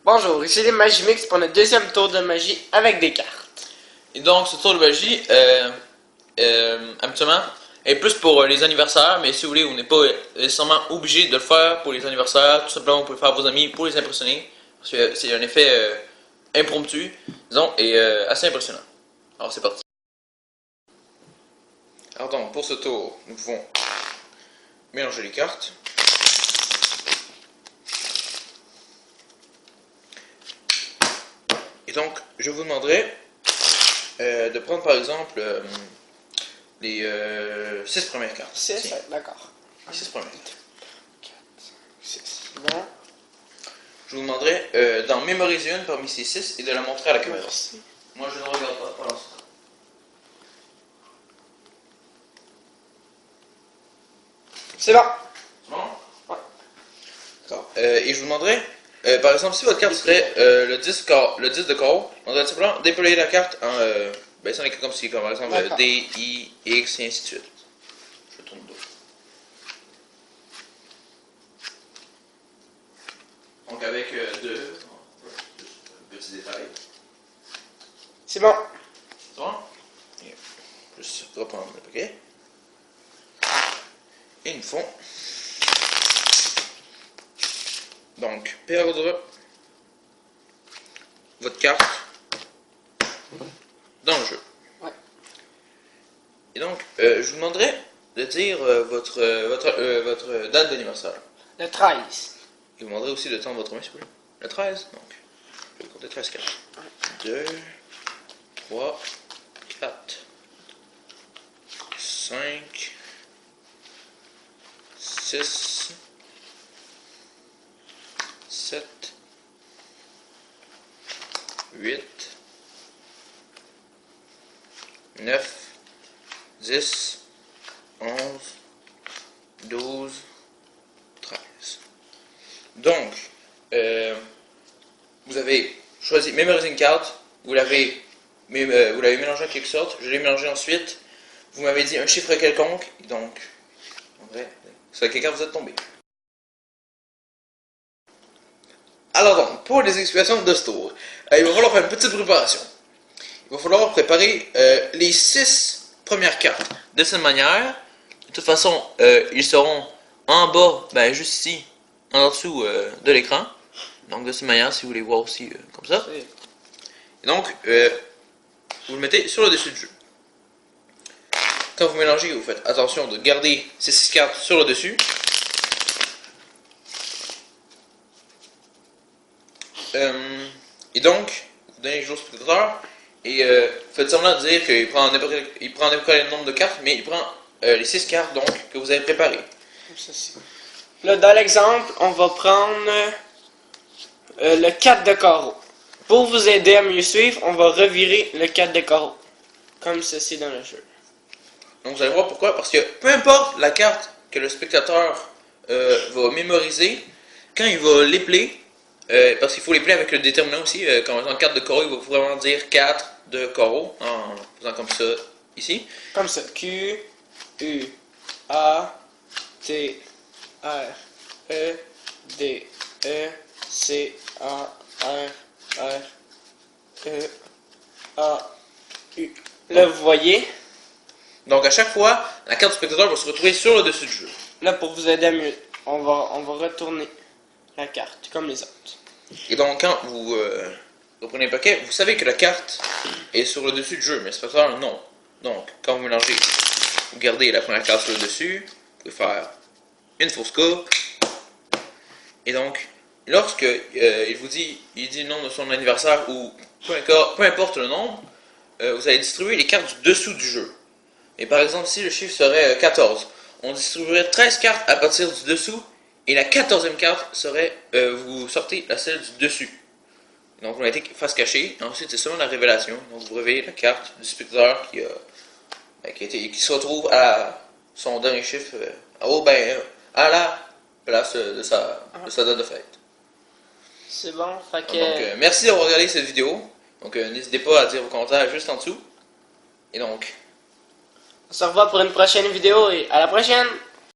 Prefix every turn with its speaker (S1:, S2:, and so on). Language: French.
S1: Bonjour, ici les Magimix pour notre deuxième tour de magie avec des cartes.
S2: Et donc, ce tour de magie, habituellement, est plus pour les anniversaires, mais si vous voulez, on n'est pas nécessairement obligé de le faire pour les anniversaires. Tout simplement, vous pouvez le faire à vos amis pour les impressionner. Parce que c'est un effet impromptu, disons, et assez impressionnant. Alors, c'est parti. Alors donc, pour ce tour, nous pouvons mélanger les cartes. Et donc, je vous demanderai de prendre par exemple les 6 premières cartes.
S1: 6, d'accord.
S2: Les 6 premières.
S1: 4, 6. Bon.
S2: Je vous demanderai d'en mémoriser une parmi ces 6 et de la montrer à la caméra.
S1: Merci.
S2: Moi, je ne regarde pas pour l'instant.
S1: C'est bon.
S2: Bon?
S1: Ouais.
S2: D'accord. Et je vous demanderai, par exemple, si votre carte serait le 10 de carreau, on devrait simplement déployer la carte en baissant les cartes comme ci, comme par exemple D, I, X et ainsi de suite. Je tourne dos. Donc avec deux petits détails.
S1: C'est bon.
S2: C'est bon? Et juste reprendre le paquet. Et nous font. Donc, perdre votre carte dans le jeu.
S1: Ouais.
S2: Et donc, je vous demanderai de dire votre date d'anniversaire.
S1: Le 13.
S2: Je vous demanderai aussi de tendre votre main, s'il vous plaît. Le 13, donc. Je vais compter 13 cartes. 2, 3, 4, 5, 6, 7, 8, 9, 10, 11, 12, 13. Donc, vous avez choisi, mémorisé une carte, vous l'avez mélangé en quelque sorte, je l'ai mélangé ensuite, vous m'avez dit un chiffre quelconque, donc, en vrai, sur quelle carte vous êtes tombé. Alors donc, pour les explications de ce tour, il va falloir faire une petite préparation. Il va falloir préparer les 6 premières cartes de cette manière. De toute façon, ils seront en bas, ben juste ici, en dessous de l'écran. Donc de cette manière, si vous voulez voir aussi comme ça. Et donc, vous le mettez sur le dessus du jeu. Quand vous mélangez, vous faites attention de garder ces 6 cartes sur le dessus. Et donc, vous donnez les jeux au spectateur et faites semblant de dire qu'il prend n'importe quel nombre de cartes, mais il prend les 6 cartes donc que vous avez préparées.
S1: Comme ceci. Là, dans l'exemple, on va prendre le 4 de carreau. Pour vous aider à mieux suivre, on va revirer le 4 de carreau. Comme ceci dans le jeu.
S2: Donc vous allez voir pourquoi. Parce que peu importe la carte que le spectateur va mémoriser, quand il va l'épeler, parce qu'il faut l'épeler avec le déterminant aussi, quand on a 4 de carreau, il va vraiment dire 4 de carreau, en faisant comme ça ici.
S1: Comme ça. Q, U, A, T, R, E, D, E, C, A, R, R, E, A, U. Là, vous voyez.
S2: Donc à chaque fois, la carte du spectateur va se retrouver sur le dessus du jeu.
S1: Là, pour vous aider à mieux, on va retourner la carte, comme les autres.
S2: Et donc quand vous reprenez le paquet, vous savez que la carte est sur le dessus du jeu, mais le spectateur non. Donc quand vous mélangez, vous gardez la première carte sur le dessus, vous pouvez faire une fausse coupe. Et donc, lorsque il dit le nom de son anniversaire ou peu importe le nombre, vous allez distribuer les cartes du dessous du jeu. Et par exemple, si le chiffre serait 14, on distribuerait 13 cartes à partir du dessous, et la 14e carte serait, vous sortez la celle du dessus. Donc vous mettez face cachée, et ensuite c'est seulement la révélation. Donc vous révélez la carte du spectateur qui se retrouve à son dernier chiffre, à la place de sa date de fête.
S1: C'est bon, fait que...
S2: Donc merci d'avoir regardé cette vidéo. Donc n'hésitez pas à dire vos commentaires juste en dessous. Et donc...
S1: on se revoit pour une prochaine vidéo et à la prochaine!